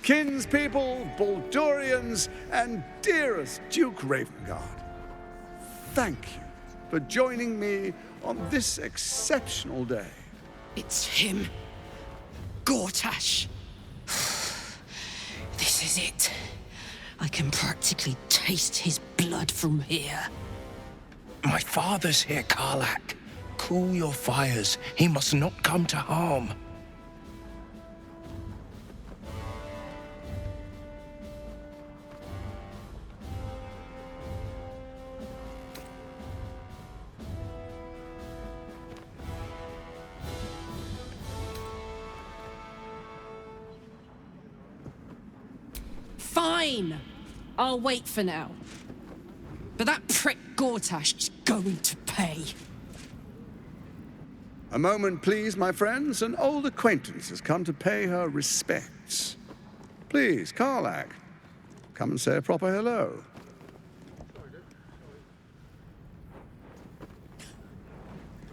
kinspeople, Baldurians, and dearest Duke Ravengard, thank you for joining me on this exceptional day. It's him. Gortash. This is it. I can practically taste his blood from here. My father's here, Karlach. Cool your fires. He must not come to harm. Fine. I'll wait for now. But that prick Gortash is going to pay. A moment, please, my friends. An old acquaintance has come to pay her respects. Please, Karlach, come and say a proper hello.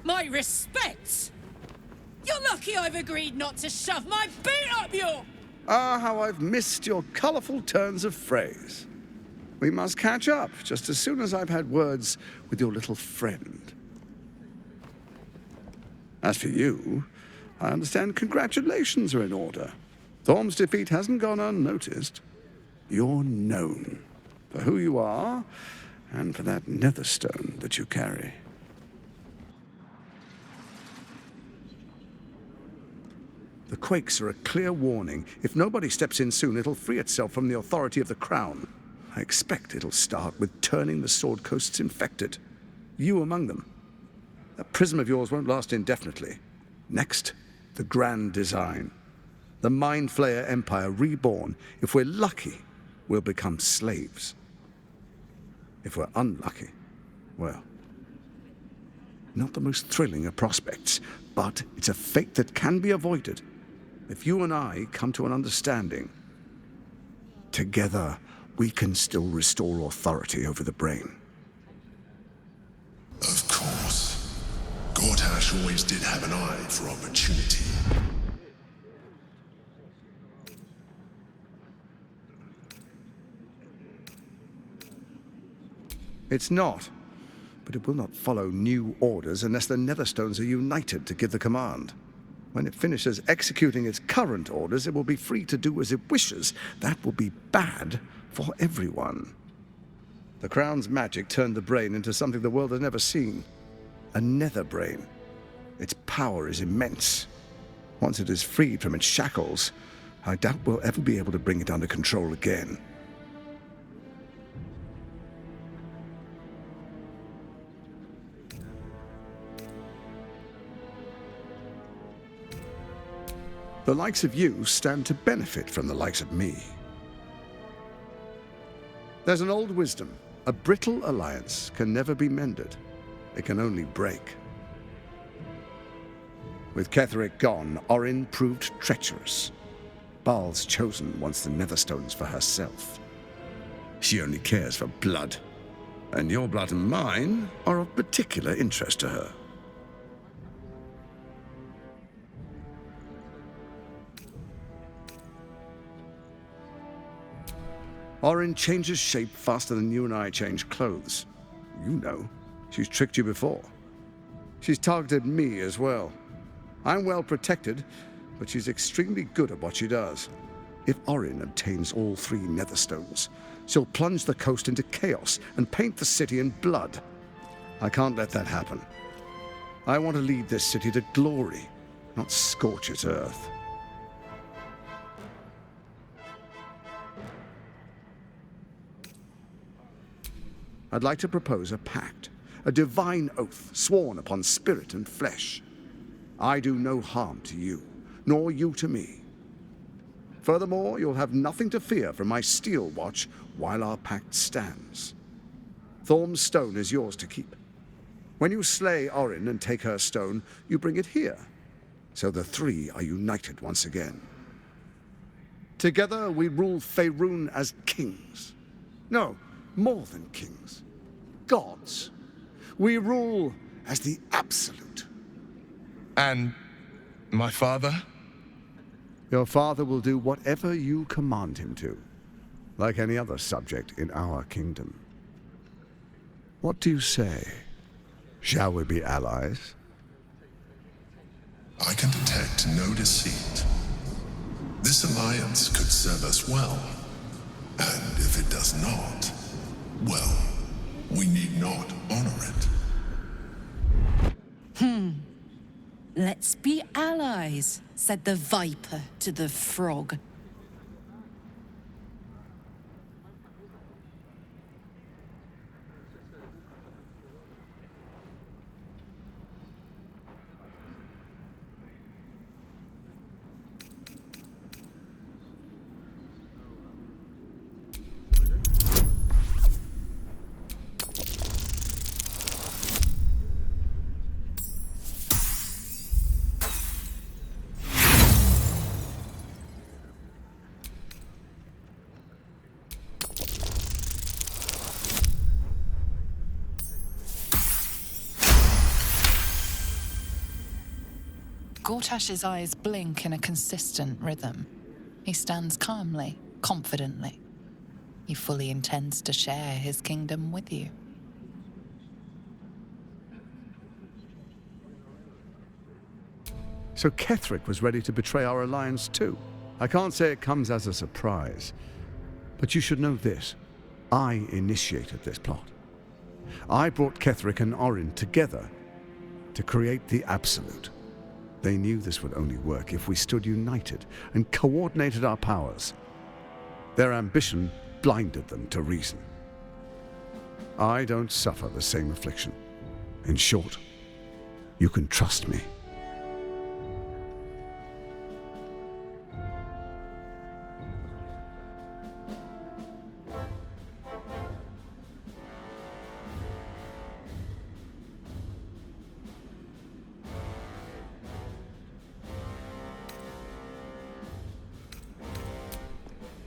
My respects? You're lucky I've agreed not to shove my boot up your... Ah, how I've missed your colourful turns of phrase. We must catch up just as soon as I've had words with your little friend. As for you, I understand congratulations are in order. Thorm's defeat hasn't gone unnoticed. You're known for who you are and for that netherstone that you carry. The quakes are a clear warning. If nobody steps in soon, it'll free itself from the authority of the Crown. I expect it'll start with turning the Sword Coasts infected. You among them. That prism of yours won't last indefinitely. Next, the grand design. The Mind Flayer Empire reborn. If we're lucky, we'll become slaves. If we're unlucky, well, not the most thrilling of prospects, but it's a fate that can be avoided. If you and I come to an understanding, together we can still restore authority over the brain. Of course. Gortash always did have an eye for opportunity. It's not, but it will not follow new orders unless the Netherstones are united to give the command. When it finishes executing its current orders, it will be free to do as it wishes. That will be bad for everyone. The Crown's magic turned the brain into something the world has never seen. A nether brain. Its power is immense. Once it is freed from its shackles, I doubt we'll ever be able to bring it under control again. The likes of you stand to benefit from the likes of me. There's an old wisdom. A brittle alliance can never be mended. It can only break. With Ketheric gone, Orin proved treacherous. Baal's chosen wants the Netherstones for herself. She only cares for blood. And your blood and mine are of particular interest to her. Orin changes shape faster than you and I change clothes. You know, she's tricked you before. She's targeted me as well. I'm well protected, but she's extremely good at what she does. If Orin obtains all 3 Netherstones, she'll plunge the coast into chaos and paint the city in blood. I can't let that happen. I want to lead this city to glory, not scorch its earth. I'd like to propose a pact, a divine oath sworn upon spirit and flesh. I do no harm to you, nor you to me. Furthermore, you'll have nothing to fear from my steel watch while our pact stands. Thorm's stone is yours to keep. When you slay Orin and take her stone, you bring it here, so the 3 are united once again. Together we rule Faerun as kings. No, more than kings. Gods. We rule as the absolute. And my father? Your father will do whatever you command him to, like any other subject in our kingdom. What do you say? Shall we be allies? I can detect no deceit. This alliance could serve us well. And if it does not, well, we need not honor it. Let's be allies, said the viper to the frog. Gortash's eyes blink in a consistent rhythm. He stands calmly, confidently. He fully intends to share his kingdom with you. So Ketheric was ready to betray our alliance too. I can't say it comes as a surprise, but you should know this. I initiated this plot. I brought Ketheric and Orin together to create the Absolute. They knew this would only work if we stood united and coordinated our powers. Their ambition blinded them to reason. I don't suffer the same affliction. In short, you can trust me.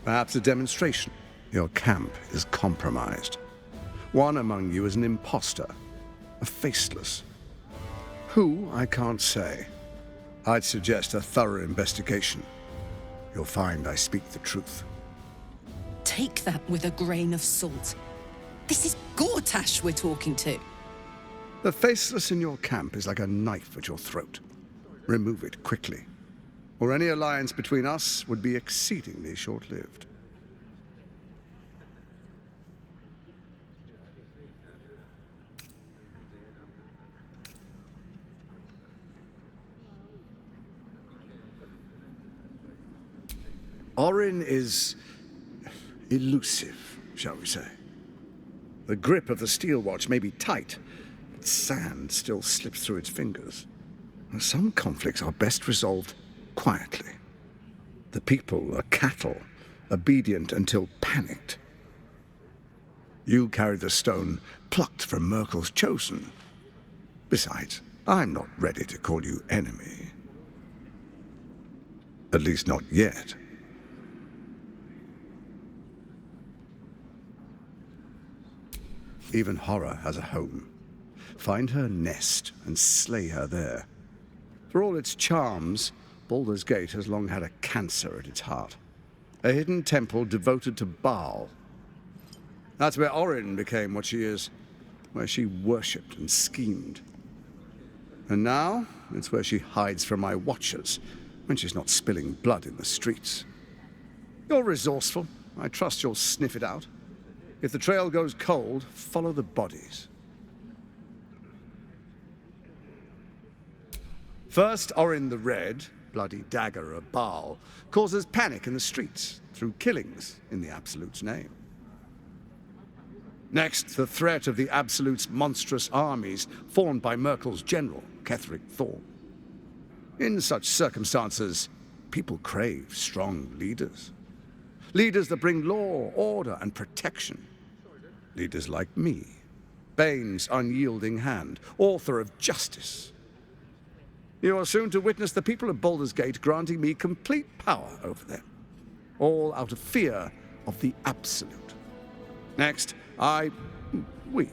Perhaps a demonstration. Your camp is compromised. One among you is an imposter, a faceless. Who, I can't say. I'd suggest a thorough investigation. You'll find I speak the truth. Take that with a grain of salt. This is Gortash we're talking to. The faceless in your camp is like a knife at your throat. Remove it quickly, or any alliance between us would be exceedingly short-lived. Orin is elusive, shall we say. The grip of the steel watch may be tight, but sand still slips through its fingers. Some conflicts are best resolved quietly. The people are cattle, obedient until panicked. You carry the stone plucked from Merkel's chosen. Besides, I'm not ready to call you enemy. At least not yet. Even horror has a home. Find her nest and slay her there. For all its charms, Baldur's Gate has long had a cancer at its heart. A hidden temple devoted to Baal. That's where Orin became what she is, where she worshipped and schemed. And now, it's where she hides from my watchers, when she's not spilling blood in the streets. You're resourceful. I trust you'll sniff it out. If the trail goes cold, follow the bodies. First, Orin the Red, bloody dagger of Baal, causes panic in the streets through killings in the Absolute's name. Next, the threat of the Absolute's monstrous armies formed by Merkel's general, Ketheric Thorn. In such circumstances, people crave strong leaders. Leaders that bring law, order, and protection. Leaders like me, Bane's unyielding hand, author of justice. You are soon to witness the people of Baldur's Gate granting me complete power over them, all out of fear of the Absolute. Next, we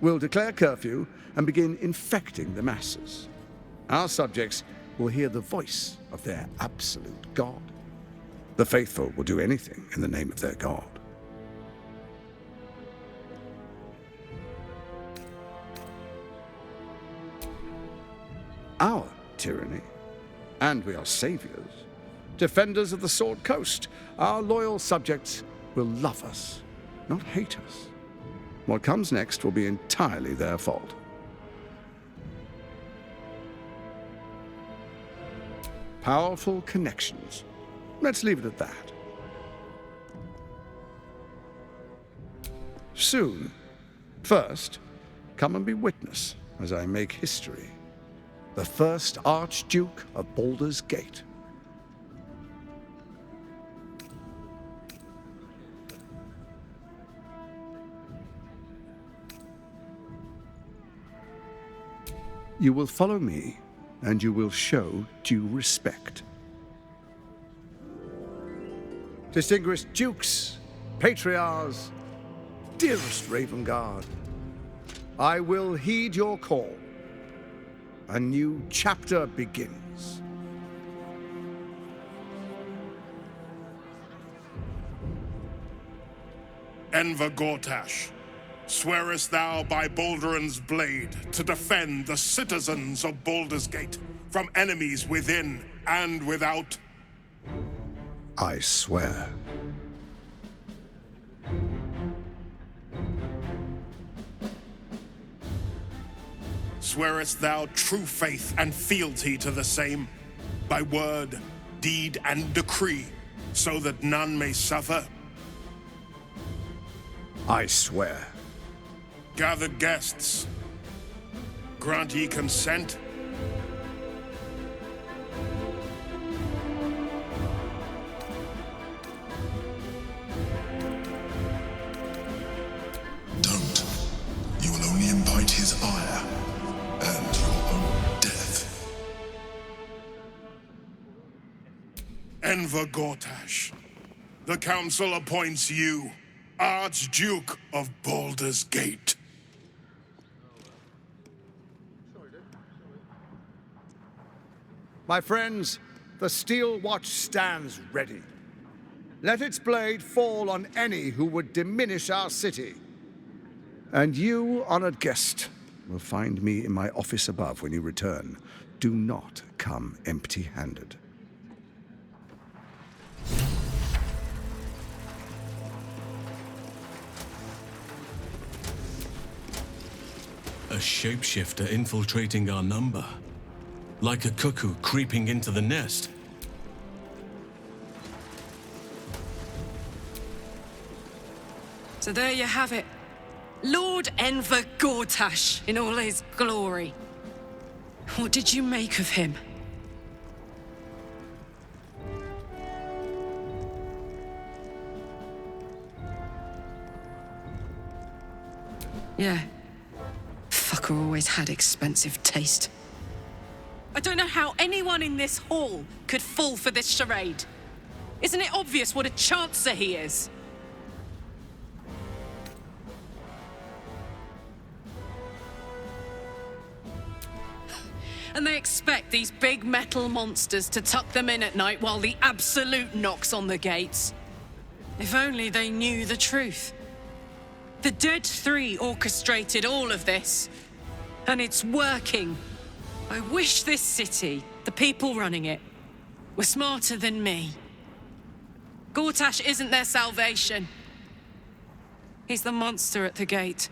will declare curfew and begin infecting the masses. Our subjects will hear the voice of their absolute God. The faithful will do anything in the name of their God. Our tyranny, and we are saviors, defenders of the Sword Coast. Our loyal subjects will love us, not hate us. What comes next will be entirely their fault. Powerful connections. Let's leave it at that. Soon. First, come and be witness as I make history. The first Archduke of Baldur's Gate. You will follow me, and you will show due respect. Distinguished dukes, patriarchs, dearest Raven Guard, I will heed your call. A new chapter begins. Enver Gortash, swearest thou by Balduran's blade to defend the citizens of Baldur's Gate from enemies within and without? I swear. Swearest thou true faith and fealty to the same, by word, deed, and decree, so that none may suffer? I swear. Gathered guests, grant ye consent? Don't. You will only invite his ire and your own death. Enver Gortash, the Council appoints you Archduke of Baldur's Gate. My friends, the Steel Watch stands ready. Let its blade fall on any who would diminish our city. And you, honored guest, will find me in my office above when you return. Do not come empty-handed. A shapeshifter infiltrating our number. Like a cuckoo creeping into the nest. So there you have it. Lord Enver Gortash in all his glory. What did you make of him? Yeah. Fucker always had expensive taste. I don't know how anyone in this hall could fall for this charade. Isn't it obvious what a chancer he is? And they expect these big metal monsters to tuck them in at night while the Absolute knocks on the gates. If only they knew the truth. The Dead Three orchestrated all of this. And it's working. I wish this city, the people running it, were smarter than me. Gortash isn't their salvation. He's the monster at the gate.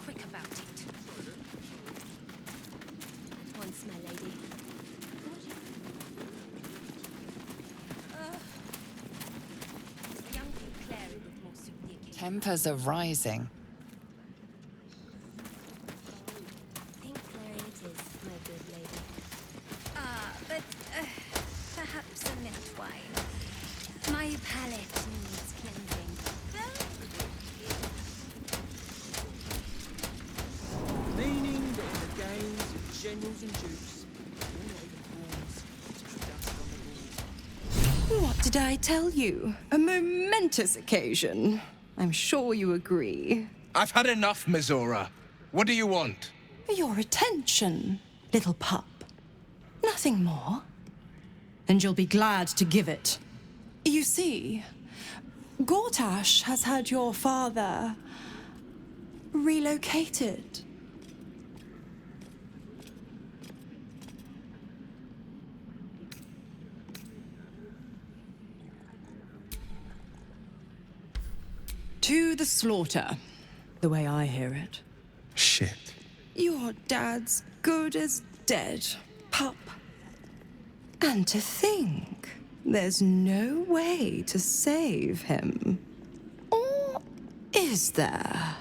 Quick about it. At once, my lady. A young cleric with more subdue. Tempers are rising. Pink clary it is, my good lady. Ah, but perhaps a mint wine. My palate needs cleansing. Meaning that in the games of generals and dukes, you're not even pawns, just dust on the walls. What Did I tell you? A momentous occasion. I'm sure you agree. I've had enough, Mizora. What do you want? Your attention, little pup. Nothing more. And you'll be glad to give it. You see, Gortash has had your father relocated. To the slaughter, the way I hear it. Shit. Your dad's good as dead, pup. And to think, there's no way to save him. Or is there?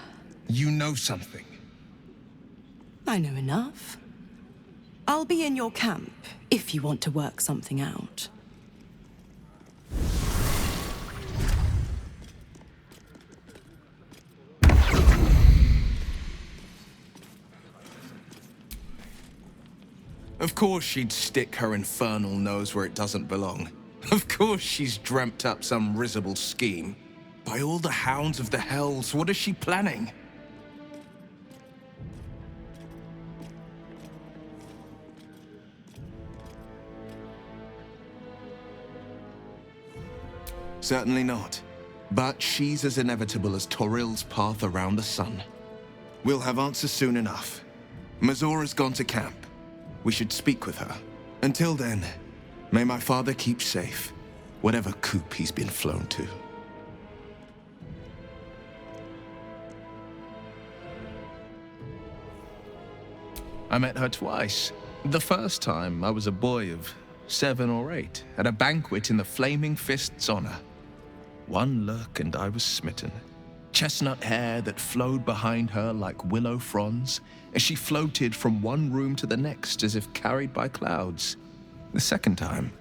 You know something. I know enough. I'll be in your camp if you want to work something out. Of course she'd stick her infernal nose where it doesn't belong. Of course she's dreamt up some risible scheme. By all the hounds of the hells, what is she planning? Certainly not. But she's as inevitable as Toril's path around the sun. We'll have answers soon enough. Mizora's gone to camp. We should speak with her. Until then, may my father keep safe, whatever coop he's been flown to. I met her twice. The first time, I was a boy of 7 or 8, at a banquet in the Flaming Fist's honor. One look and I was smitten. Chestnut hair that flowed behind her like willow fronds as she floated from one room to the next as if carried by clouds. The second time,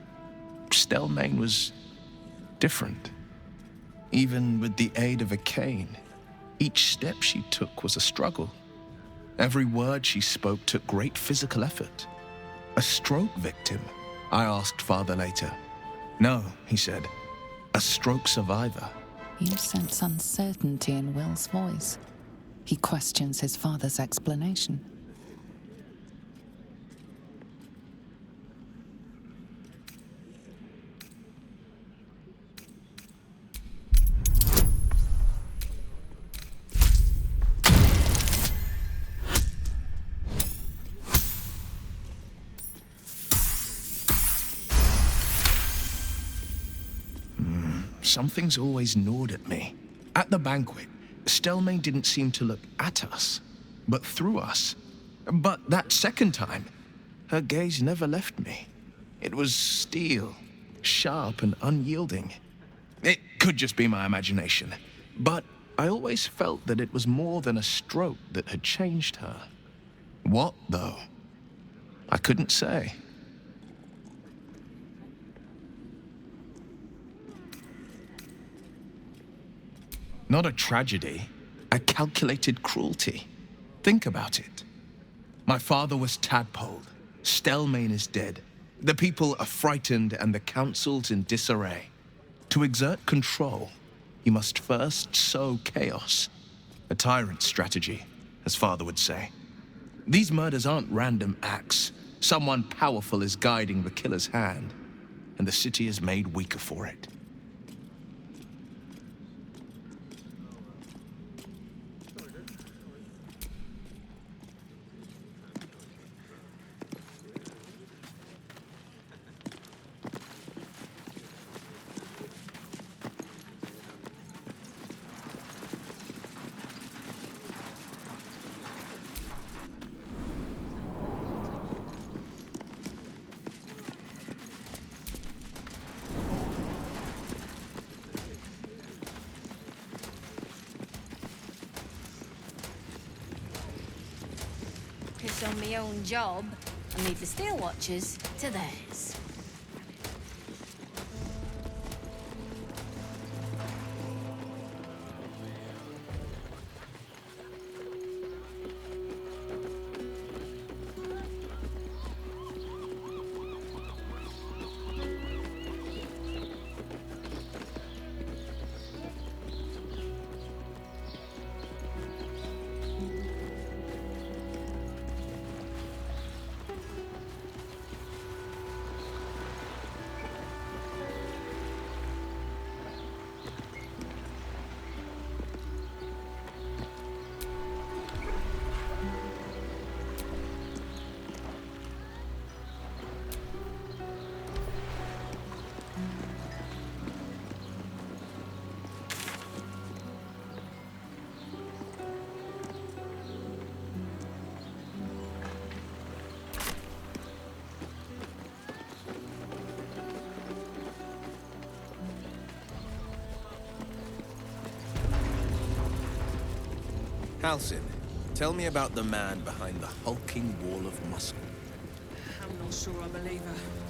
Stelmane was different. Even with the aid of a cane, each step she took was a struggle. Every word she spoke took great physical effort. A stroke victim? I asked father later. No, he said. A stroke survivor. You sense uncertainty in Will's voice. He questions his father's explanation. Something's always gnawed at me. At the banquet, Stelmane didn't seem to look at us, but through us. But that second time, her gaze never left me. It was steel, sharp and unyielding. It could just be my imagination, but I always felt that it was more than a stroke that had changed her. What, though? I couldn't say. Not a tragedy, a calculated cruelty. Think about it. My father was tadpoled. Stelmane is dead. The people are frightened and the council's in disarray. To exert control, you must first sow chaos. A tyrant's strategy, as father would say. These murders aren't random acts. Someone powerful is guiding the killer's hand, and the city is made weaker for it. Focus on my own job and leave the Steel Watchers to theirs. Halcyon, tell me about the man behind the hulking wall of muscle. I'm not sure I believe her.